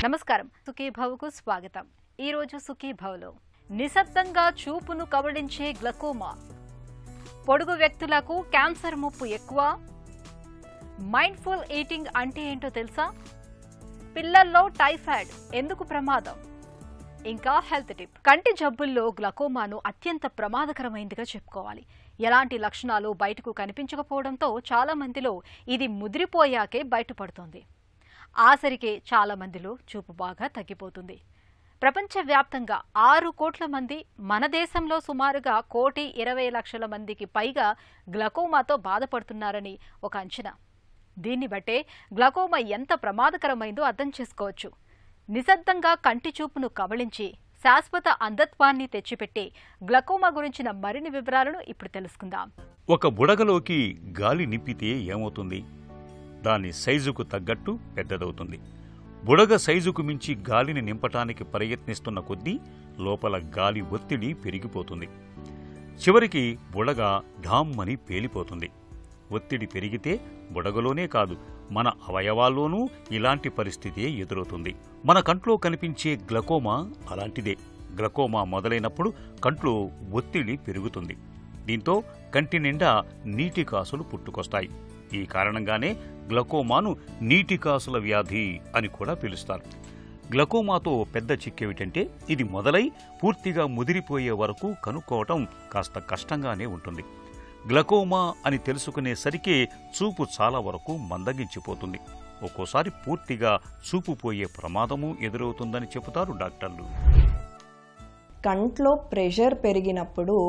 నమస్కారం, సుఖీభవకు స్వాగతం. ఈ రోజు సుఖీభవలో నిశ్శబ్దంగా చూపును కబళించే గ్లకోమా, పొడుగు వ్యక్తులకు క్యాన్సర్ ముప్పు ఎక్కువ, మైండ్ఫుల్ ఈటింగ్ అంటే ఏంటో తెలుసా, పిల్లల్లో టైఫాయిడ్ ఎందుకు ప్రమాదం, ఇంకా హెల్త్ టిప్. కంటి జబ్బుల్లో గ్లకోమాను అత్యంత ప్రమాదకరమైనదిగా చెప్పుకోవాలి. ఎలాంటి లక్షణాలు బయటకు కనిపించకపోవడంతో చాలా మందిలో ఇది ముదిరిపోయాకే బయటపడుతోంది. ఆసరికే చాలా మందిలో చూపు బాగా తగ్గిపోతుంది. ప్రపంచవ్యాప్తంగా 6 కోట్ల మంది, మన దేశంలో సుమారుగా 1,20,00,000 మందికి పైగా గ్లకోమాతో బాధపడుతున్నారని ఒక అంచనా. దీన్ని బట్టే గ్లకోమా ఎంత ప్రమాదకరమైందో అర్థం చేసుకోవచ్చు. నిశ్శబ్దంగా కంటి చూపును కబళించి శాశ్వత అంధత్వాన్ని తెచ్చిపెట్టే గ్లకోమా గురించిన మరిన్ని వివరాలను ఇప్పుడు తెలుసుకుందాం. ఒక బుడగలోకి గాలి నింపితే ఏమవుతుంది? దాని సైజుకు తగ్గట్టు పెద్దదవుతుంది. బుడగ సైజుకు మించి గాలిని నింపటానికి ప్రయత్నిస్తున్న కొద్దీ లోపల గాలి ఒత్తిడి పెరిగిపోతుంది. చివరికి బుడగ ఢామ్మని పేలిపోతుంది. ఒత్తిడి పెరిగితే బుడగలోనే కాదు, మన అవయవాల్లోనూ ఇలాంటి పరిస్థితే ఎదురవుతుంది. మన కంట్లో కనిపించే గ్లకోమా అలాంటిదే. గ్లకోమా మొదలైనప్పుడు కంట్లో ఒత్తిడి పెరుగుతుంది. దీంతో కంటి నిండా నీటి కాసులు పుట్టుకొస్తాయి. ఈ కారణంగానే గ్లకోమాను నీటి కాసుల వ్యాధి అని కూడా పిలుస్తారు. గ్లకోమాతో పెద్ద చిక్కేమిటంటే ఇది మొదలై పూర్తిగా ముదిరిపోయే వరకు కనుక్కోవటం కాస్త కష్టంగానే ఉంటుంది. గ్లకోమా అని తెలుసుకునేసరికే చూపు చాలా వరకు మందగించిపోతుంది. ఒక్కోసారి పూర్తిగా చూపు పోయే ప్రమాదము ఎదురవుతుందని చెబుతారు డాక్టర్లు. కంట్లో ప్రెషర్ పెరిగినప్పుడు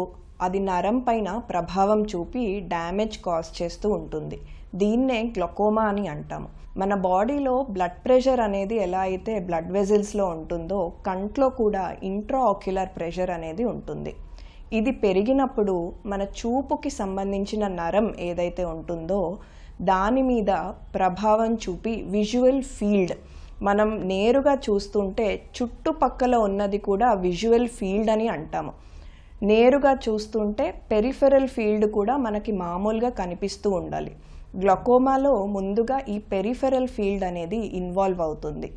అది నరం పైన ప్రభావం చూపి డ్యామేజ్ కాజ్ చేస్తూ ఉంటుంది. దీన్నే గ్లకోమా అని అంటాము. మన బాడీలో బ్లడ్ ప్రెషర్ అనేది ఎలా అయితే బ్లడ్ వెజిల్స్లో ఉంటుందో కంట్లో కూడా ఇంట్రా ఆక్యులర్ ప్రెషర్ అనేది ఉంటుంది. ఇది పెరిగినప్పుడు మన చూపుకి సంబంధించిన నరం ఏదైతే ఉంటుందో దాని మీద ప్రభావం చూపి విజువల్ ఫీల్డ్, మనం నేరుగా చూస్తుంటే చుట్టుపక్కల ఉన్నది కూడా విజువల్ ఫీల్డ్ అని అంటాము. నేరుగా చూస్తుంటే పెరిఫెరల్ ఫీల్డ్ కూడా మనకి మామూలుగా కనిపిస్తూ ఉండాలి. గ్లకోమాలో ముందుగా ఈ పెరిఫెరల్ ఫీల్డ్ అనేది ఇన్వాల్వ్ అవుతుంది.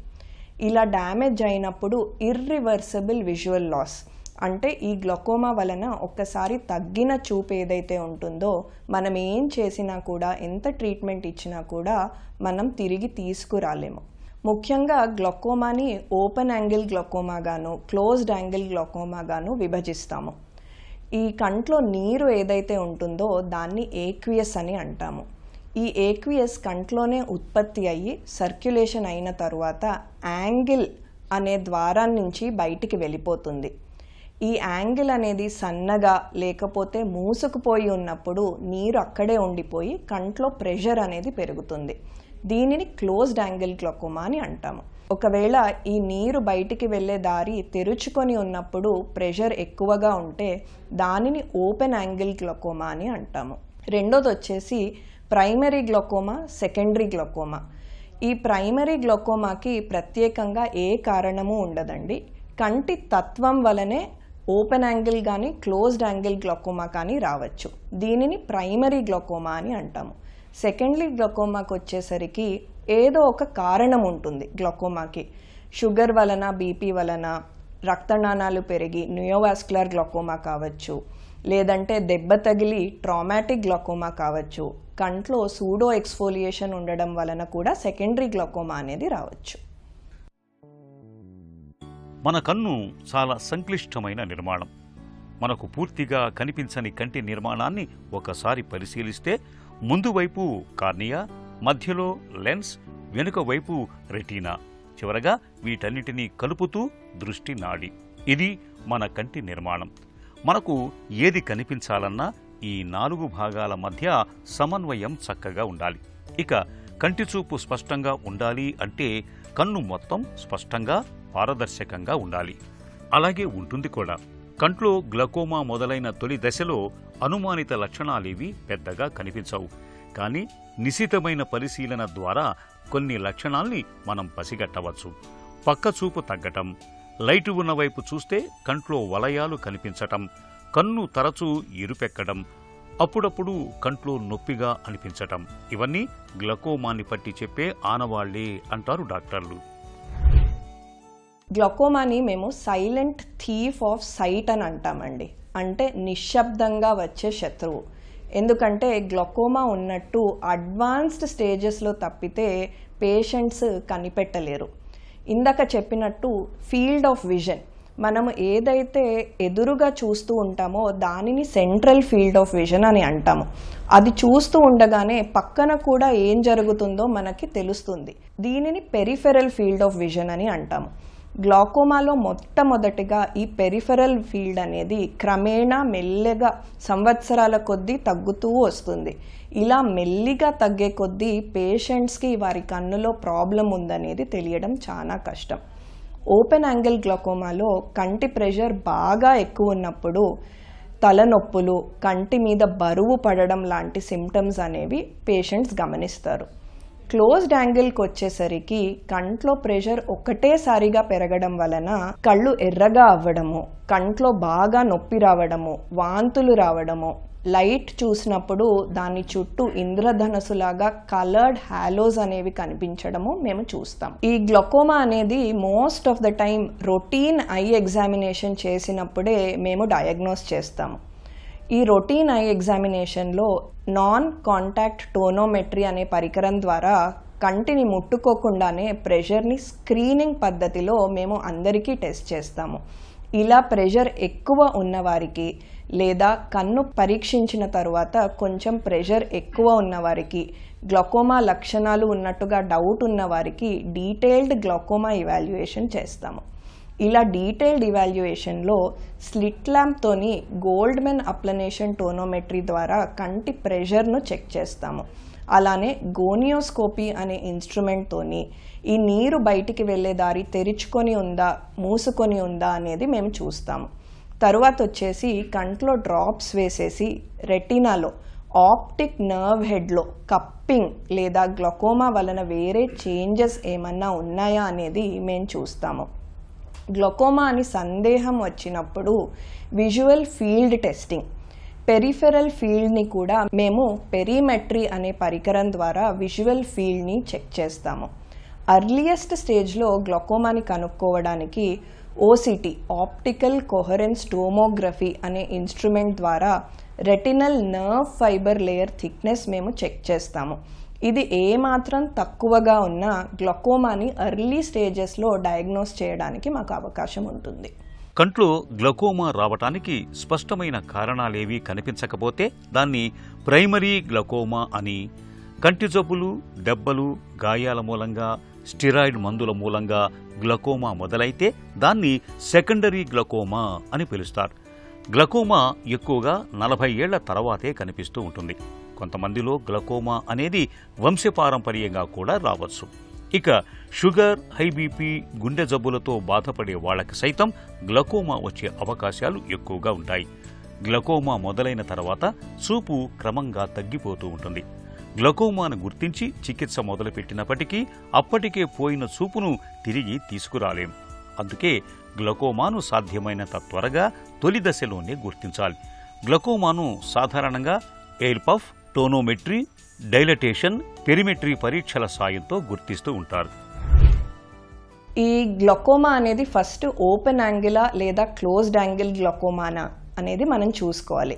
ఇలా డ్యామేజ్ అయినప్పుడు ఇర్రివర్సిబుల్ విజువల్ లాస్, అంటే ఈ గ్లకోమా వలన ఒక్కసారి తగ్గిన చూపు ఏదైతే ఉంటుందో మనం ఏం చేసినా కూడా, ఎంత ట్రీట్మెంట్ ఇచ్చినా కూడా మనం తిరిగి తీసుకురాలేము. ముఖ్యంగా గ్లకోమాని ఓపెన్ యాంగిల్ గ్లకోమాగాను, క్లోజ్డ్ యాంగిల్ గ్లకోమాగాను విభజిస్తాము. ఈ కంట్లో నీరు ఏదైతే ఉంటుందో దాన్ని ఏక్వియస్ అని అంటాము. ఈ ఏక్వియస్ కంట్లోనే ఉత్పత్తి అయ్యి సర్క్యులేషన్ అయిన తరువాత యాంగిల్ అనే ద్వారం నుంచి బయటికి వెళ్ళిపోతుంది. ఈ యాంగిల్ అనేది సన్నగా లేకపోతే మూసుకుపోయి ఉన్నప్పుడు నీరు అక్కడే ఉండిపోయి కంట్లో ప్రెషర్ అనేది పెరుగుతుంది. దీనిని క్లోజ్డ్ యాంగిల్ గ్లకోమా అని అంటాము. ఒకవేళ ఈ నీరు బయటికి వెళ్ళే దారి తెరుచుకొని ఉన్నప్పుడు ప్రెషర్ ఎక్కువగా ఉంటే దానిని ఓపెన్ యాంగిల్ గ్లకోమా అని అంటాము. రెండోది వచ్చేసి ప్రైమరీ గ్లకోమా, సెకండరీ గ్లకోమా. ఈ ప్రైమరీ గ్లకోమాకి ప్రత్యేకంగా ఏ కారణము ఉండదండి. కంటి తత్వం వలనే ఓపెన్ యాంగిల్ కానీ క్లోజ్డ్ యాంగిల్ గ్లకోమా కానీ రావచ్చు. దీనిని ప్రైమరీ గ్లకోమా అని అంటాము. సెకండరీ గ్లకోమాకి వచ్చేసరికి ఏదో ఒక కారణం ఉంటుంది. గ్లకోమాకి షుగర్ వలన, బీపీ వలన, రక్తనాళాలు పెరిగి నియోవాస్కులర్ గ్లకోమా కావచ్చు, లేదంటే దెబ్బ తగిలి ట్రామాటిక్ గ్లకోమా కావచ్చు, కంట్లో సూడో ఎక్స్ఫోలియేషన్ ఉండడం వలన కూడా సెకండరీ గ్లకోమా అనేది రావచ్చు. మన కన్ను చాలా సంక్లిష్టమైన నిర్మాణం. మనకు పూర్తిగా కనిపించని కంటి నిర్మాణాన్ని ఒకసారి పరిశీలిస్తే ముందు వైపు కార్నియా, మధ్యలో లెన్స్, వెనుక వైపు రెటీనా, చివరగా వీటన్నిటినీ కలుపుతూ దృష్టి నాడి. ఇది మన కంటి నిర్మాణం. మనకు ఏది కనిపించాలన్నా ఈ 4 భాగాల మధ్య సమన్వయం చక్కగా ఉండాలి. ఇక కంటి చూపు స్పష్టంగా ఉండాలి అంటే కన్ను మొత్తం స్పష్టంగా, పారదర్శకంగా ఉండాలి. అలాగే ఉంటుంది కూడా. కంట్లో గ్లకోమా మొదలైన తొలి దశలో అనుమానిత లక్షణాలేవి పెద్దగా కనిపించవు. కానీ నిశితమైన పరిశీలన ద్వారా కొన్ని లక్షణాల్ని మనం పసిగట్టవచ్చు. పక్క చూపు తగ్గటం, లైటు ఉన్నవైపు చూస్తే కంట్లో వలయాలు కనిపించటం, కన్ను తరచూ ఎరుపెక్కడం, అప్పుడప్పుడు కంట్లో నొప్పిగా అనిపించటం, ఇవన్నీ గ్లకోమాని పట్టి చెప్పే ఆనవాళ్లే అంటారు డాక్టర్లు. గ్లకోమాని మేము సైలెంట్ థీఫ్ ఆఫ్ సైట్ అని అంటామండి. అంటే నిశ్శబ్దంగా వచ్చే శత్రువు. ఎందుకంటే గ్లకోమా ఉన్నట్టు అడ్వాన్స్డ్ స్టేజెస్లో తప్పితే పేషెంట్స్ కనిపెట్టలేరు. ఇందాక చెప్పినట్టు ఫీల్డ్ ఆఫ్ విజన్, మనము ఏదైతే ఎదురుగా చూస్తూ ఉంటామో దానిని సెంట్రల్ ఫీల్డ్ ఆఫ్ విజన్ అని అంటాము. అది చూస్తూ ఉండగానే పక్కన కూడా ఏం జరుగుతుందో మనకి తెలుస్తుంది. దీనిని పెరిఫెరల్ ఫీల్డ్ ఆఫ్ విజన్ అని అంటాము. గ్లాకోమాలో మొట్టమొదటిగా ఈ పెరిఫెరల్ ఫీల్డ్ అనేది క్రమేణా మెల్లగా సంవత్సరాల కొద్దీ తగ్గుతూ వస్తుంది. ఇలా మెల్లిగా తగ్గే కొద్దీ పేషెంట్స్కి వారి కన్నులో ప్రాబ్లం ఉందనేది తెలియడం చాలా కష్టం. ఓపెన్ యాంగిల్ గ్లాకోమాలో కంటి ప్రెషర్ బాగా ఎక్కువ ఉన్నప్పుడు తలనొప్పులు, కంటి మీద బరువు పడడం లాంటి సిమ్టమ్స్ అనేవి పేషెంట్స్ గమనిస్తారు. క్లోజ్డ్ యాంగిల్కి వచ్చేసరికి కంట్లో ప్రెషర్ ఒకటేసారిగా పెరగడం వలన కళ్ళు ఎర్రగా అవ్వడము, కంట్లో బాగా నొప్పి రావడము, వాంతులు రావడము, లైట్ చూసినప్పుడు దాని చుట్టూ ఇంద్రధనస్సులాగా కలర్డ్ హాలోస్ అనేవి కనిపించడము మేము చూస్తాం. ఈ గ్లకోమా అనేది most of the time routine I examination చేసినప్పుడే మేము డయాగ్నోస్ చేస్తాము. ఈ రొటీన్ ఐ ఎగ్జామినేషన్లో నాన్ కాంటాక్ట్ టోనోమెట్రీ అనే పరికరం ద్వారా కంటిని ముట్టుకోకుండానే ప్రెషర్ని స్క్రీనింగ్ పద్ధతిలో మేము అందరికీ టెస్ట్ చేస్తాము. ఇలా ప్రెషర్ ఎక్కువ ఉన్నవారికి లేదా కన్ను పరీక్షించిన తరువాత కొంచెం ప్రెషర్ ఎక్కువ ఉన్నవారికి, గ్లకోమా లక్షణాలు ఉన్నట్టుగా డౌట్ ఉన్నవారికి డీటెయిల్డ్ గ్లకోమా ఇవాల్యుయేషన్ చేస్తాము. ఇలా డీటెయిల్డ్ ఇవాల్యుయేషన్లో స్లిట్ ల్యాంప్తోని గోల్డ్మెన్ అప్లనేషన్ టోనోమెట్రీ ద్వారా కంటి ప్రెషర్ను చెక్ చేస్తాము. అలానే గోనియోస్కోపీ అనే ఇన్స్ట్రుమెంట్తోని ఈ నీరు బయటికి వెళ్ళే దారి తెరుచుకొని ఉందా, మూసుకొని ఉందా అనేది మేము చూస్తాము. తరువాత వచ్చేసి కంట్లో డ్రాప్స్ వేసేసి రెటీనాలో ఆప్టిక్ నర్వ్ హెడ్లో కప్పింగ్ లేదా గ్లకోమా వలన వేరే చేంజెస్ ఏమన్నా ఉన్నాయా అనేది మేము చూస్తాము. గ్లకోమా అని సందేహం వచ్చినప్పుడు విజువల్ ఫీల్డ్ టెస్టింగ్, పెరిఫెరల్ ఫీల్డ్ని కూడా మేము పెరిమెట్రీ అనే పరికరం ద్వారా విజువల్ ఫీల్డ్ని చెక్ చేస్తాము. అర్లియస్ట్ స్టేజ్లో గ్లకోమాని కనుక్కోవడానికి ఓసిటీ, ఆప్టికల్ కోహరెన్స్ టోమోగ్రఫీ అనే ఇన్స్ట్రుమెంట్ ద్వారా retinal nerve fibre layer thickness మేము చెక్ చేస్తాము. ఇది ఏమాత్రం తక్కువగా ఉన్న గ్లకోమాని ఎర్లీ స్టేజెస్లో డయాగ్నోస్ చేయడానికి మాకు అవకాశం ఉంటుంది. కంట్లో గ్లకోమా రావటానికి స్పష్టమైన కారణాలేవీ కనిపించకపోతే దాన్ని ప్రైమరీ గ్లకోమా అని, కంటి జబ్బులు, దెబ్బలు, గాయాల మూలంగా, స్టిరాయిడ్ మందుల మూలంగా గ్లకోమా మొదలైతే దాన్ని సెకండరీ గ్లకోమా అని పిలుస్తారు. గ్లకోమా ఎక్కువగా 40 ఏళ్ల తర్వాతే కనిపిస్తూ ఉంటుంది. కొంతమందిలో గ్లకోమా అనేది వంశపారంపర్యంగా కూడా రావచ్చు. ఇక షుగర్, హై బీపీ, గుండె జబ్బులతో బాధపడే వాళ్లకు సైతం గ్లకోమా వచ్చే అవకాశాలు ఎక్కువగా ఉంటాయి. గ్లకోమా మొదలైన తర్వాత చూపు క్రమంగా తగ్గిపోతూ ఉంటుంది. గ్లకోమాను గుర్తించి చికిత్స మొదలుపెట్టినప్పటికీ అప్పటికే పోయిన చూపును తిరిగి తీసుకురాలేం. అందుకే గ్లకోమాను సాధ్యమైనంత త్వరగా తొలి దశలోనే గుర్తించాలి. గ్లకోమాను సాధారణంగా air puff, tonometry, dilatation, perimetry పరీక్షల సాయంతో గుర్తిస్తూ ఉంటారు. ఈ గ్లకోమా అనేది ఫస్ట్ ఓపెన్ యాంగిలా లేదా క్లోజ్డ్ యాంగిల్ గ్లకోమానా అనేది మనం చూసుకోవాలి.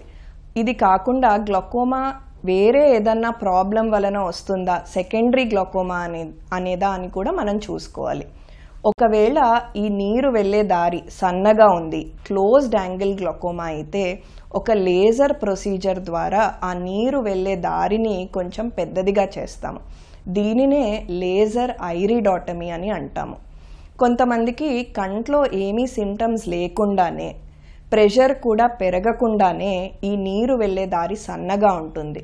ఇది కాకుండా గ్లకోమా వేరే ఏదన్నా ప్రాబ్లం వలన వస్తుందా, సెకండరీ గ్లకోమా అనేదా అని కూడా మనం చూసుకోవాలి. ఒకవేళ ఈ నీరు వెళ్ళే దారి సన్నగా ఉంది, క్లోజ్డ్ యాంగిల్ గ్లకోమా అయితే ఒక లేజర్ ప్రొసీజర్ ద్వారా ఆ నీరు వెళ్ళే దారిని కొంచెం పెద్దదిగా చేస్తాము. దీనినే లేజర్ ఐరిడాటమీ అని అంటాము. కొంతమందికి కంట్లో ఏమీ సిమ్టమ్స్ లేకుండానే, ప్రెషర్ కూడా పెరగకుండానే ఈ నీరు వెళ్ళే దారి సన్నగా ఉంటుంది.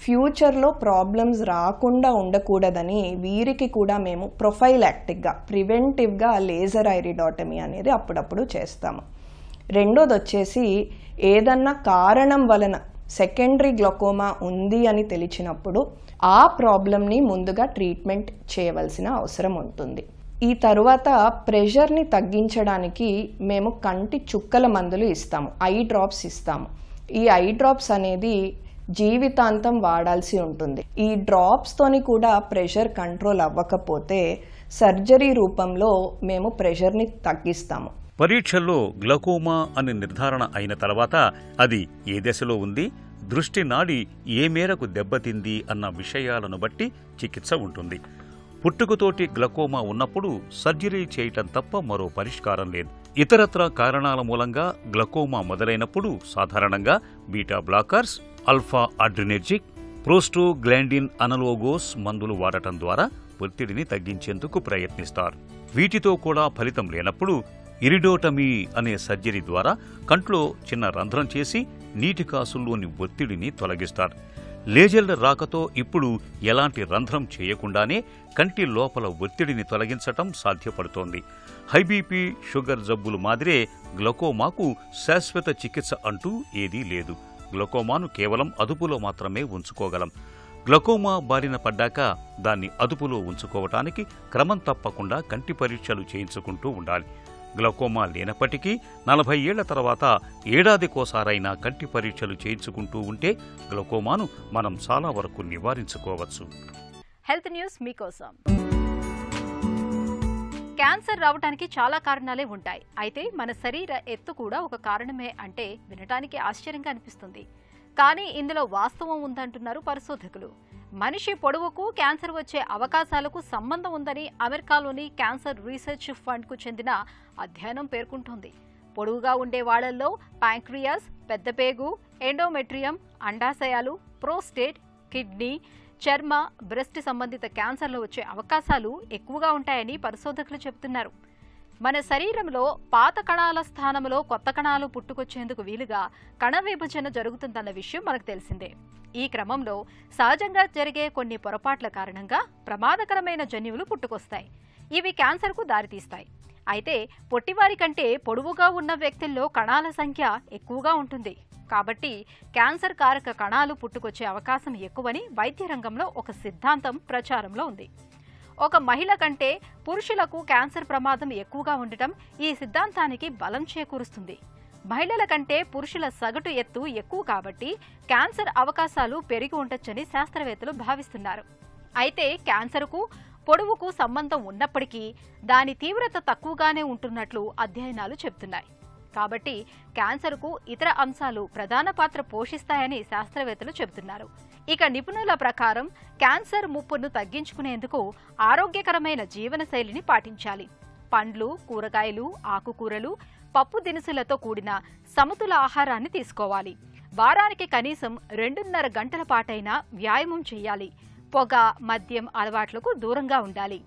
ఫ్యూచర్లో ప్రాబ్లమ్స్ రాకుండా ఉండకూడదని వీరికి కూడా మేము ప్రొఫైలాక్టిక్గా, ప్రివెంటివ్గా లేజర్ ఐరిడాటమీ అనేది అప్పుడప్పుడు చేస్తాము. రెండోది వచ్చేసి ఏదన్నా కారణం వలన సెకండరీ గ్లకోమా ఉంది అని తెలిసినప్పుడు ఆ ప్రాబ్లంని ముందుగా ట్రీట్మెంట్ చేయవలసిన అవసరం ఉంటుంది. ఈ తరువాత ప్రెషర్ని తగ్గించడానికి మేము కంటి చుక్కల మందులు ఇస్తాము, ఐ డ్రాప్స్ ఇస్తాము. ఈ ఐ డ్రాప్స్ అనేది జీవితాంతం వాడాల్సి ఉంటుంది. ఈ డ్రాప్స్తోని కూడా ప్రెషర్ కంట్రోల్ అవ్వకపోతే సర్జరీ రూపంలో మేము ప్రెషర్ని తగ్గిస్తాము. పరీక్షల్లో గ్లకోమా అని నిర్ధారణ అయిన తర్వాత అది ఏ దశలో ఉంది, దృష్టి నాడి ఏ మేరకు దెబ్బతింది అన్న విషయాలను బట్టి చికిత్స ఉంటుంది. పుట్టుకతోటి గ్లకోమా ఉన్నప్పుడు సర్జరీ చేయటం తప్ప మరో పరిష్కారం లేదు. ఇతరత్ర కారణాల మూలంగా గ్లకోమా మొదలైనప్పుడు సాధారణంగా బీటా బ్లాకర్స్, ఆల్ఫా అడ్రినెర్జిక్, ప్రోస్టోగ్లాండిన్ అనలోగోస్ మందులు వాడటం ద్వారా ఒత్తిడిని తగ్గించేందుకు ప్రయత్నిస్తారు. వీటితో కూడా ఫలితం లేనప్పుడు ఇరిడోటమీ అనే సర్జరీ ద్వారా కంట్లో చిన్న రంధ్రం చేసి నీటి కాసుల్లోని ఒత్తిడిని తొలగిస్తారు. లేజర్ల రాకతో ఇప్పుడు ఎలాంటి రంధ్రం చేయకుండానే కంటి లోపల ఒత్తిడిని తొలగించటం సాధ్యపడుతోంది. హైబీపీ, షుగర్ జబ్బులు మాదిరే గ్లకోమాకు శాశ్వత చికిత్స అంటూ ఏదీ లేదు. గ్లకోమాను కేవలం అదుపులో మాత్రమే ఉంచుకోగలం. గ్లకోమా బారిన పడ్డాక దాన్ని అదుపులో ఉంచుకోవటానికి క్రమం తప్పకుండా కంటి పరీక్షలు చేయించుకుంటూ ఉండాలి. గ్లకోమా లేనప్పటికీ 40 ఏళ్ల తర్వాత ఏడాదికోసారైనా కంటి పరీక్షలు చేయించుకుంటూ ఉంటే గ్లకోమాను మనం చాలా వరకు నివారించుకోవచ్చు. హెల్త్ న్యూస్ మీకోసం. క్యాన్సర్ రావడానికి చాలా కారణాలే ఉంటాయి. అయితే మన శరీర ఎత్తు కూడా ఒక కారణమే అంటే వినటానికి ఆశ్చర్యంగా అనిపిస్తుంది. కానీ ఇందులో వాస్తవం ఉందంటున్నారు పరిశోధకులు. మనిషి పొడవుకు క్యాన్సర్ వచ్చే అవకాశాలకు సంబంధం ఉందని అమెరికాలోని క్యాన్సర్ రీసెర్చ్ ఫండ్కు చెందిన అధ్యయనం పేర్కొంటోంది. పొడవుగా ఉండే వాళ్లలో ప్యాంక్రియాస్, పెద్దపేగు, ఎండోమెట్రియం, అండాశయాలు, ప్రోస్టేట్, కిడ్నీ, చర్మ, బ్రెస్ట్ సంబంధిత క్యాన్సర్లు వచ్చే అవకాశాలు ఎక్కువగా ఉంటాయని పరిశోధకులు చెబుతున్నారు. మన శరీరంలో పాత కణాల స్థానంలో కొత్త కణాలు పుట్టుకొచ్చేందుకు వీలుగా కణ విభజన జరుగుతుందన్న విషయం మనకు తెలిసిందే. ఈ క్రమంలో సహజంగా జరిగే కొన్ని పొరపాట్ల కారణంగా ప్రమాదకరమైన జన్యువులు పుట్టుకొస్తాయి. ఇవి క్యాన్సర్కు దారితీస్తాయి. అయితే పొట్టివారి కంటే పొడవుగా ఉన్న వ్యక్తుల్లో కణాల సంఖ్య ఎక్కువగా ఉంటుంది. కాబట్టి క్యాన్సర్ కారక కణాలు పుట్టుకొచ్చే అవకాశం ఎక్కువని వైద్య రంగంలో ఒక సిద్ధాంతం ప్రచారంలో ఉంది. ఒక మహిళ కంటే పురుషులకు క్యాన్సర్ ప్రమాదం ఎక్కువగా ఉండటం ఈ సిద్ధాంతానికి బలం చేకూరుస్తుంది. మహిళల కంటే పురుషుల సగటు ఎత్తు ఎక్కువ కాబట్టి క్యాన్సర్ అవకాశాలు పెరిగి ఉండొచ్చని శాస్త్రవేత్తలు భావిస్తున్నారు. అయితే క్యాన్సర్కు పొడవుకు సంబంధం ఉన్నప్పటికీ దాని తీవ్రత తక్కువగానే ఉంటున్నట్లు అధ్యయనాలు చెబుతున్నాయి. కాబట్టి క్యాన్సర్కు ఇతర అంశాలు ప్రధాన పాత్ర పోషిస్తాయని శాస్త్రవేత్తలు చెబుతున్నారు. ఇక నిపుణుల ప్రకారం క్యాన్సర్ ముప్పును తగ్గించుకునేందుకు ఆరోగ్యకరమైన జీవనశైలిని పాటించాలి. పండ్లు, కూరగాయలు, ఆకుకూరలు, పప్పు దినుసులతో కూడిన సమతుల ఆహారాన్ని తీసుకోవాలి. వారానికి కనీసం 2.5 గంటల పాటైనా వ్యాయామం చేయాలి. పొగ, మద్యం అలవాట్లకు దూరంగా ఉండాలి.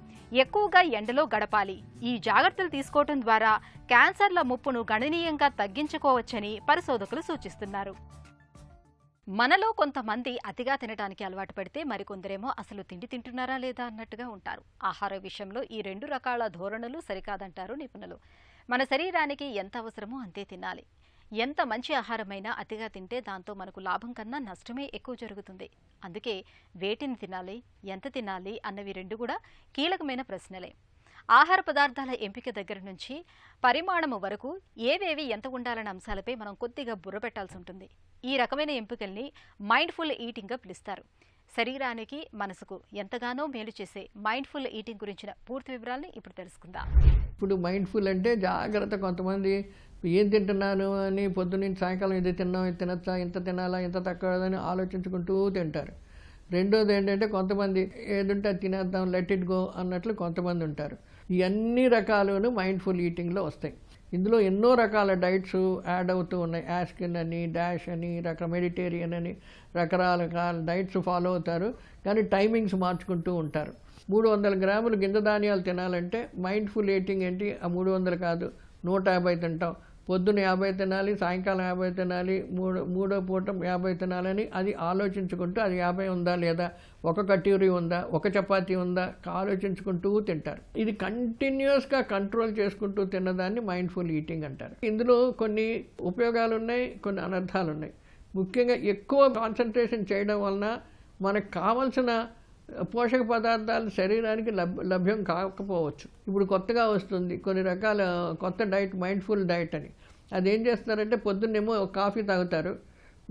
ఎక్కువగా ఎండలో గడపాలి. ఈ జాగ్రత్తలు తీసుకోవడం ద్వారా క్యాన్సర్ల ముప్పును గణనీయంగా తగ్గించుకోవచ్చని పరిశోధకులు సూచిస్తున్నారు. మనలో కొంతమంది అతిగా తినడానికి అలవాటు పడితే మరికొందరేమో అసలు తిండి తింటున్నారా లేదా అన్నట్టుగా ఉంటారు. ఆహార విషయంలో ఈ 2 రకాల ధోరణులు సరికాదంటారు నిపుణులు. మన శరీరానికి ఎంత అవసరమో అంతే తినాలి. ఎంత మంచి ఆహారమైనా అతిగా తింటే దాంతో మనకు లాభం కన్నా నష్టమే ఎక్కువ జరుగుతుంది. అందుకే వేటిని తినాలి, ఎంత తినాలి అన్నవి 2 కూడా కీలకమైన ప్రశ్నలే. ఆహార పదార్థాల ఎంపిక దగ్గర నుంచి పరిమాణము వరకు ఏవేవి ఎంత ఉండాలన్న అంశాలపై మనం కొద్దిగా బుర్ర పెట్టాల్సి ఉంటుంది. ఈ రకమైన ఎంపికల్ని మైండ్ఫుల్ ఈటింగ్గా పిలుస్తారు. శరీరానికి, మనసుకు ఎంతగానో మేలు చేసే మైండ్ఫుల్ ఈటింగ్ గురించిన పూర్తి వివరాలని ఇప్పుడు తెలుసుకుందాం. ఇప్పుడు మైండ్ఫుల్ అంటే జాగ్రత్త. కొంతమంది ఏం తింటున్నాను అని పొద్దున్నుంచి సాయంకాలం ఇది తిన్నాం, ఇది తినచ్చా, ఇంత తినాలా, ఇంత తక్కువ అని ఆలోచించుకుంటూ తింటారు. రెండోది ఏంటంటే కొంతమంది ఏదుంటే అది తినేద్దాం, లెట్ ఇట్ గో అన్నట్లు కొంతమంది ఉంటారు. ఈ అన్ని రకాలను మైండ్ఫుల్ ఈటింగ్లో వస్తాయి. ఇందులో ఎన్నో రకాల డైట్స్ యాడ్ అవుతూ ఉన్నాయి. యాస్కిన్ అని, డాష్ అని, మెడిటేరియన్ అని రకరకాల డైట్స్ ఫాలో అవుతారు. కానీ టైమింగ్స్ మార్చుకుంటూ ఉంటారు. 300 గ్రాములు గింజ ధాన్యాలు తినాలంటే మైండ్ఫుల్ ఈటింగ్ ఏంటి, ఆ 300 కాదు 150 తింటాం. పొద్దున 50 తినాలి, సాయంకాలం 50 తినాలి, మూడో పూట 50 తినాలని అది ఆలోచించుకుంటూ అది 50 ఉందా లేదా, ఒక కటోరీ ఉందా, ఒక చపాతీ ఉందా ఆలోచించుకుంటూ తింటారు. ఇది కంటిన్యూస్గా కంట్రోల్ చేసుకుంటూ తిన్నదాన్ని మైండ్ఫుల్ ఈటింగ్ అంటారు. ఇందులో కొన్ని ఉపయోగాలు ఉన్నాయి, కొన్ని అనర్థాలు ఉన్నాయి. ముఖ్యంగా ఎక్కువ కాన్సన్ట్రేషన్ చేయడం వలన మనకు కావలసిన పోషక పదార్థాలు శరీరానికి లభ్యం కాకపోవచ్చు. ఇప్పుడు కొత్తగా వస్తుంది కొన్ని రకాల కొత్త డైట్, మైండ్ఫుల్ డైట్ అని. అదేం చేస్తారంటే పొద్దున్నేమో కాఫీ తాగుతారు,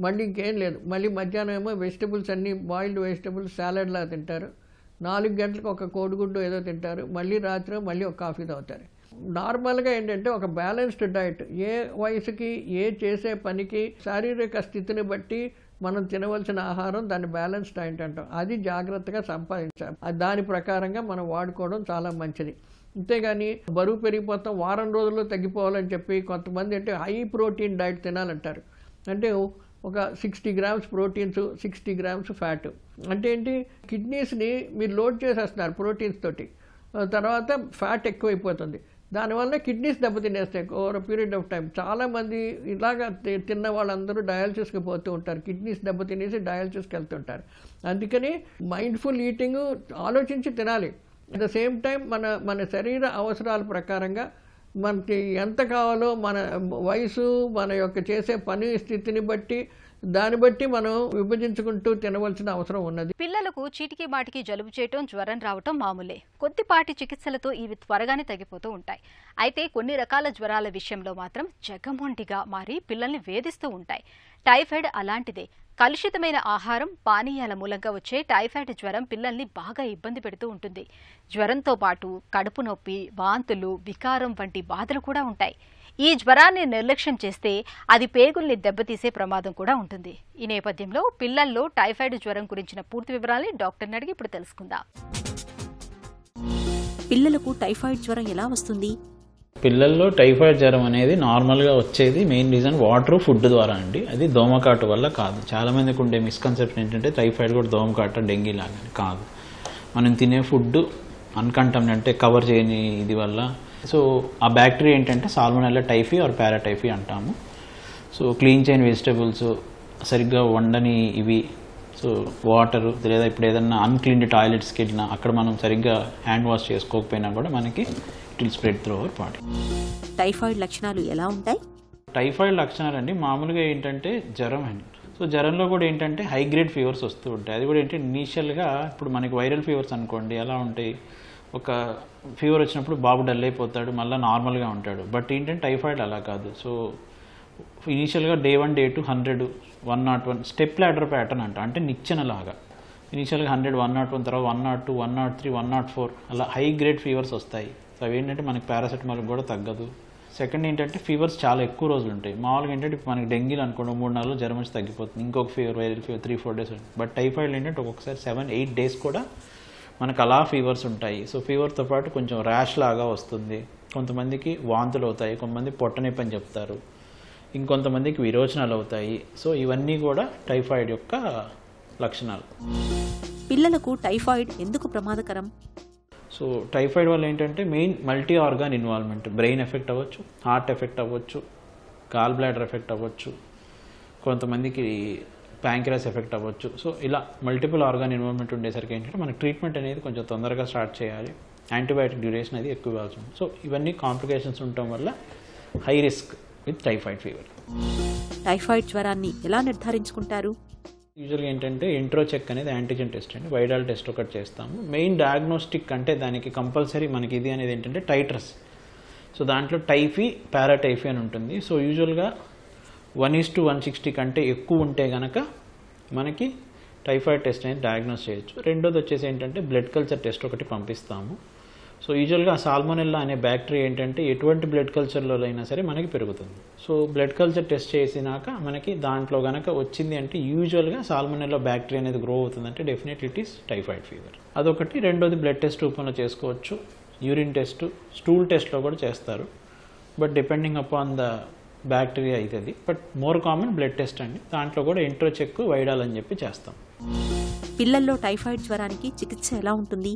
మళ్ళీ ఇంకేం లేదు. మళ్ళీ మధ్యాహ్నం ఏమో వెజిటబుల్స్ అన్నీ బాయిల్డ్ వెజిటబుల్స్ సాలెడ్లా తింటారు. 4 గంటలకు ఒక కోడిగుడ్డు ఏదో తింటారు. మళ్ళీ రాత్రి మళ్ళీ ఒక కాఫీ తాగుతారు. నార్మల్గా ఏంటంటే ఒక బ్యాలెన్స్డ్ డైట్, ఏ వయసుకి ఏ చేసే పనికి శారీరక స్థితిని బట్టి మనం తినవలసిన ఆహారం దాన్ని బ్యాలెన్స్ డైట్ అంటాం. అది జాగ్రత్తగా సంపాదించాలి. దాని ప్రకారంగా మనం వాడుకోవడం చాలా మంచిది. అంతేగాని బరువు పెరిగిపోతాం, వారం రోజుల్లో తగ్గిపోవాలని చెప్పి కొంతమంది అంటే హై ప్రోటీన్ డైట్ తినాలంటారు. అంటే ఒక 60 గ్రామ్స్ ప్రోటీన్స్, 60 గ్రామ్స్ ఫ్యాట్. అంటే ఏంటి, కిడ్నీస్ని మీరు లోడ్ చేసేస్తున్నారు ప్రోటీన్స్ తోటి, తర్వాత ఫ్యాట్ ఎక్కువైపోతుంది. దానివల్ల కిడ్నీస్ దెబ్బతినేస్తాయి ఓవర్ పీరియడ్ ఆఫ్ టైం. చాలామంది ఇలాగా తిన్న వాళ్ళందరూ డయాలసిస్కి పోతూ ఉంటారు, కిడ్నీస్ దెబ్బతినేసి డయాలసిస్కి వెళ్తుంటారు. అందుకని మైండ్ఫుల్ ఈటింగ్ ఆలోచించి తినాలి. అట్ ద సేమ్ టైం మన శరీర అవసరాల ప్రకారంగా మనకి ఎంత కావాలో, మన వయసు, మన యొక్క చేసే పని స్థితిని బట్టి, దాన్ని బట్టి మనం విభజించుకుంటూ తినవలసిన అవసరం ఉన్నది. పిల్లలకు చీటికి మాటికి జలుబు చేయటం, జ్వరం రావటం మామూలే. కొద్దిపాటి చికిత్సలతో ఇవి త్వరగానే తగ్గిపోతూ ఉంటాయి. అయితే కొన్ని రకాల జ్వరాల విషయంలో మాత్రం జగమొంటిగా మారి పిల్లల్ని వేధిస్తూ ఉంటాయి. టైఫాయిడ్ అలాంటిదే. కలుషితమైన ఆహారం, పానీయాల మూలంగా వచ్చే టైఫాయిడ్ జ్వరం పిల్లల్ని బాగా ఇబ్బంది పెడుతూ ఉంటుంది. జ్వరంతో పాటు కడుపు నొప్పి, వాంతులు, వికారం వంటి బాధలు కూడా ఉంటాయి. ఈ జ్వరాన్ని నిర్లక్ష్యం చేస్తే అది పేగుల్ని దెబ్బతీసే ప్రమాదం కూడా ఉంటుంది. ఈ నేపథ్యంలో పిల్లల్లో టైఫాయిడ్ జ్వరం గురించిన పూర్తి వివరాల్ని డాక్టర్ని అడిగి ఇప్పుడు తెలుసుకుందాం. పిల్లలకు టైఫాయిడ్ జ్వరం ఎలా వస్తుంది? పిల్లల్లో టైఫాయిడ్ జ్వరం అనేది నార్మల్గా వచ్చేది మెయిన్ రీజన్ వాటర్, ఫుడ్ ద్వారా అండి. అది దోమకాటు వల్ల కాదు. చాలామందికి ఉండే మిస్కన్సెప్షన్ ఏంటంటే టైఫాయిడ్ కూడా దోమకాటు, డెంగీ లాగానే కాదు. మనం తినే ఫుడ్ అన్కంటామినేటెడ్ అంటే కవర్ చేయని ఇది వల్ల. సో ఆ బ్యాక్టీరియా ఏంటంటే సాల్మోనెల్లా టైఫీ ఆర్ పారాటైఫీ అంటాము. సో క్లీన్ చేయని వెజిటబుల్స్, సరిగ్గా వండని ఇవి, సో వాటరు, లేదా ఇప్పుడు ఏదన్నా అన్క్లీన్డ్ టాయిలెట్స్కి వెళ్ళినా అక్కడ మనం సరిగ్గా హ్యాండ్ వాష్ చేసుకోకపోయినా కూడా మనకి it will spread through our body. Typhoid లక్షణాలు ఎలా ఉంటాయి? టైఫాయిడ్ లక్షణాలు అండి మామూలుగా ఏంటంటే జ్వరం అండి. సో జ్వరంలో కూడా ఏంటంటే హై గ్రేడ్ ఫీవర్స్ వస్తూ ఉంటాయి. అది కూడా ఏంటంటే ఇనీషియల్గా ఇప్పుడు మనకి వైరల్ ఫీవర్స్ అనుకోండి ఎలా ఉంటాయి, ఒక ఫీవర్ వచ్చినప్పుడు బాబు డల్ అయిపోతాడు, మళ్ళీ నార్మల్గా ఉంటాడు. బట్ ఏంటంటే టైఫాయిడ్ అలా కాదు. సో ఇనీషియల్గా day 1, day 2 100, 101 step ladder pattern అంట, అంటే నిచ్చెనలాగా. ఇనీషియల్గా 100, 101 తర్వాత 102, 103, 104 అలా హై గ్రేడ్ ఫీవర్స్ వస్తాయి. సో అవి ఏంటంటే మనకి పారాసెటమాల్ కూడా తగ్గదు. సెకండ్ ఏంటంటే ఫీవర్స్ చాలా ఎక్కువ రోజులు ఉంటాయి. మామూలుగా ఏంటంటే ఇప్పుడు మనకి డెంగీలు అనుకోండి 3-4 జ్వరం వచ్చి తగ్గిపోతుంది, ఇంకొక fever, viral fever 3-4 days. But typhoid ఏంటంటే ఒక్కొక్కసారి 7-8 డేస్ కూడా మనకు అలా ఫీవర్స్ ఉంటాయి. సో ఫీవర్తో పాటు కొంచెం ర్యాష్ లాగా వస్తుంది, కొంతమందికి వాంతులు అవుతాయి, కొంతమంది పొట్టనొప్పి అని చెప్తారు, ఇంకొంతమందికి విరోచనాలు అవుతాయి. సో ఇవన్నీ కూడా టైఫాయిడ్ యొక్క లక్షణాలు. పిల్లలకు టైఫాయిడ్ ఎందుకు ప్రమాదకరం? సో టైఫాయిడ్ వల్ల ఏంటంటే main multi organ involvement, brain effect అవ్వచ్చు, హార్ట్ ఎఫెక్ట్ అవ్వచ్చు, గాల్ బ్లాడర్ ఎఫెక్ట్ అవ్వచ్చు, కొంతమందికి ప్యాంక్రియాస్ ఎఫెక్ట్ అవ్వచ్చు. సో ఇలా మల్టిపుల్ ఆర్గాన్ ఇన్వాల్వ్మెంట్ ఉండేసరికి ఏంటంటే మనకి ట్రీట్మెంట్ అనేది కొంచెం తొందరగా స్టార్ట్ చేయాలి, యాంటీబయాటిక్ డ్యూరేషన్ అది ఎక్కువ ఇవ్వాల్సి ఉంటుంది. సో ఇవన్నీ కాంప్లికేషన్స్ ఉండటం వల్ల high risk with typhoid fever. Typhoid జ్వరాన్ని ఎలా నిర్ధారించుకుంటారు? యూజువల్గా ఏంటంటే ఇంట్రో చెక్ అనేది యాంటీజెన్ టెస్ట్ అండి, వైరాల్ టెస్ట్ ఒకటి చేస్తాము. మెయిన్ డయాగ్నోస్టిక్ అంటే దానికి కంపల్సరీ మనకి ఇది అనేది ఏంటంటే టైట్రస్. సో దాంట్లో టైఫీ, పారాటైఫీ అని ఉంటుంది. సో యూజువల్గా 1:160 కంటే ఎక్కువ ఉంటే కనుక మనకి టైఫాయిడ్ టెస్ట్ అనేది డయాగ్నోస్ చేయొచ్చు. రెండోది వచ్చేసి ఏంటంటే బ్లడ్ కల్చర్ టెస్ట్ ఒకటి పంపిస్తాము. సో యూజువల్గా సాల్మోనెల్లా అనే బ్యాక్టీరియా ఏంటంటే ఎటువంటి బ్లడ్ కల్చర్లో అయినా సరే మనకి పెరుగుతుంది. సో బ్లడ్ కల్చర్ టెస్ట్ చేసినాక మనకి దాంట్లో కనుక వచ్చింది అంటే యూజువల్గా సాల్మోనెల్లా బ్యాక్టీరియా అనేది గ్రో అవుతుందంటే definitely it is typhoid fever. అదొకటి. రెండోది బ్లడ్ టెస్ట్ రూపంలో చేసుకోవచ్చు, యూరిన్ టెస్ట్, స్టూల్ టెస్ట్లో కూడా చేస్తారు. But depending upon the bacteria అవుతుంది. But more common blood test అండి, దాంట్లో కూడా ఇంట్రో చెక్, వైడాల్ అని చెప్పి చేస్తాం. పిల్లల్లో టైఫాయిడ్ జ్వరానికి చికిత్స ఎలా ఉంటుంది?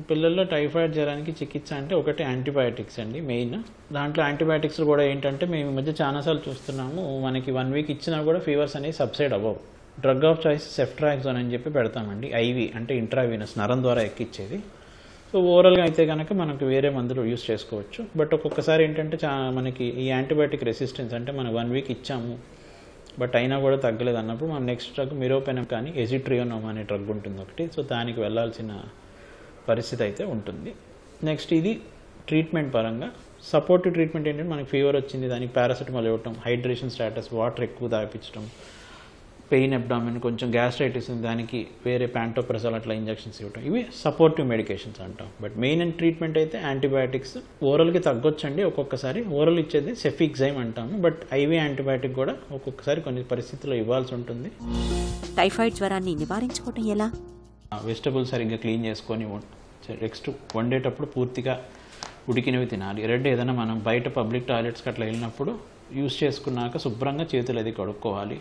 పిల్లల్లో టైఫాయిడ్ జ్వరానికి చికిత్స అంటే ఒకటి యాంటీబయాటిక్స్ అండి మెయిన్. దాంట్లో యాంటీబయాటిక్స్ కూడా ఏంటంటే మేము ఈ మధ్య చాలాసార్లు చూస్తున్నాము, మనకి 1 వీక్ ఇచ్చినా కూడా ఫీవర్స్ అనేవి సబ్సైడ్ అవ్వవు. డ్రగ్ ఆఫ్ చాయిస్ సెఫ్ట్రాక్సోన్ అని చెప్పి పెడతామండి, ఐవి అంటే ఇంట్రావీనస్, నరం ద్వారా ఎక్కిచ్చేది. సో ఓవరాల్గా అయితే కనుక మనకు వేరే మందులు యూస్ చేసుకోవచ్చు. బట్ ఒక్కొక్కసారి ఏంటంటే మనకి ఈ యాంటీబయాటిక్ రెసిస్టెన్స్ అంటే మనం 1 వీక్ ఇచ్చాము బట్ అయినా కూడా తగ్గలేదు అన్నప్పుడు మనం నెక్స్ట్ డ్రగ్ మిరోపెనమ్ కానీ ఎజిట్రియోనోమ్ అనే డ్రగ్ ఉంటుంది ఒకటి. సో దానికి వెళ్ళాల్సిన పరిస్థితి అయితే ఉంటుంది. నెక్స్ట్ ఇది ట్రీట్మెంట్ పరంగా సపోర్టివ్ ట్రీట్మెంట్ ఏంటంటే మనకి ఫీవర్ వచ్చింది, దానికి పారాసెటమాల్ ఇవ్వటం, హైడ్రేషన్ స్టేటస్, వాటర్ ఎక్కువ తాపించడం, పెయిన్ అబ్డామిన్, కొంచెం గ్యాస్ట్రైటిస్ దానికి వేరే ప్యాంటోప్రజోల్ అట్లా ఇంజెక్షన్స్ ఇవ్వటం, ఇవి సపోర్టివ్ మెడికేషన్స్ అంటాం. బట్ మెయిన్ ట్రీట్మెంట్ అయితే యాంటీబయాటిక్స్. ఓరల్కి తగ్గొచ్చండి ఒక్కొక్కసారి, ఓరల్ ఇచ్చేది సెఫిక్జైమ్ అంటాము, బట్ ఐవీ యాంటీబయాటిక్ కూడా ఒక్కొక్కసారి కొన్ని పరిస్థితుల్లో ఇవ్వాల్సి ఉంటుంది. టైఫాయిడ్ జ్వరాన్ని నివారించుకోవటం ఎలా? వెజిటబుల్స్ సరిగ్గా క్లీన్ చేసుకొని నెక్స్ట్ వండేటప్పుడు పూర్తిగా ఉడికినవి తినాలి. రెండు, ఏదైనా మనం బయట పబ్లిక్ టాయిలెట్స్కి అట్లా వెళ్ళినప్పుడు యూస్ చేసుకున్నాక శుభ్రంగా చేతులు అది కడుక్కోవాలి.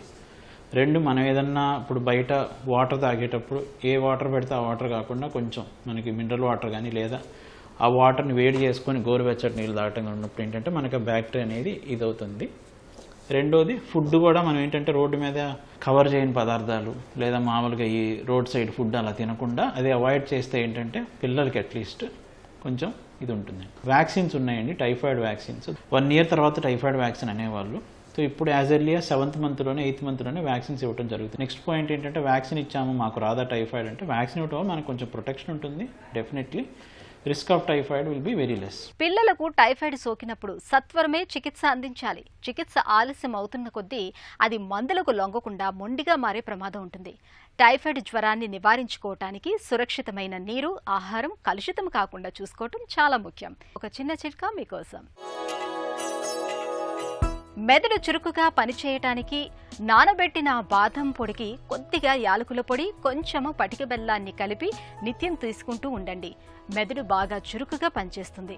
రెండు, మనం ఏదన్నా ఇప్పుడు బయట వాటర్ తాగేటప్పుడు ఏ వాటర్ పెడితే ఆ వాటర్ కాకుండా కొంచెం మనకి మినరల్ వాటర్ కానీ లేదా ఆ వాటర్ని వేడి చేసుకొని గోరువెచ్చటి నీళ్ళు తాగటం ఉన్నప్పుడు ఏంటంటే మనకి ఆ బ్యాక్టీరియా అనేది ఇదవుతుంది. రెండోది, ఫుడ్ కూడా మనం ఏంటంటే రోడ్డు మీద కవర్ చేయని పదార్థాలు లేదా మామూలుగా ఈ రోడ్ సైడ్ ఫుడ్ అలా తినకుండా అది అవాయిడ్ చేస్తే ఏంటంటే పిల్లలకి అట్లీస్ట్ కొంచెం ఇది ఉంటుంది. వ్యాక్సిన్స్ ఉన్నాయండి, టైఫాయిడ్ వ్యాక్సిన్స్. 1 year తర్వాత టైఫాయిడ్ వ్యాక్సిన్ అనేవాళ్ళు. సో ఇప్పుడు యాజ్ ఎర్లీ as 7th monthలోనే 8th monthలోనే వ్యాక్సిన్స్ ఇవ్వడం జరుగుతుంది. నెక్స్ట్ పాయింట్ ఏంటంటే వ్యాక్సిన్ ఇచ్చాము మాకు రాదా టైఫాయిడ్ అంటే, వ్యాక్సిన్ ఇవ్వడం వల్ల మనకు కొంచెం ప్రొటెక్షన్ ఉంటుంది. Definitely risk of typhoid will be very less. పిల్లలకు టైఫాయిడ్ సోకినప్పుడు సత్వరమే చికిత్స అందించాలి. చికిత్స ఆలస్యం అవుతున్న కొద్దీ అది మందులకు లొంగకుండా మొండిగా మారే ప్రమాదం ఉంటుంది. టైఫాయిడ్ జ్వరాన్ని నివారించుకోవటానికి సురక్షితమైన నీరు, ఆహారం కలుషితం కాకుండా చూసుకోవటం చాలా ముఖ్యం. ఒక చిన్న చిట్కా మీకోసం. మెదడు చురుకుగా పనిచేయటానికి నానబెట్టిన బాదం పొడికి కొద్దిగా యాలకుల పొడి, కొంచెము పటిక బెల్లాన్ని కలిపి నిత్యం తీసుకుంటూ ఉండండి. మెదడు బాగా చురుకుగా పనిచేస్తుంది.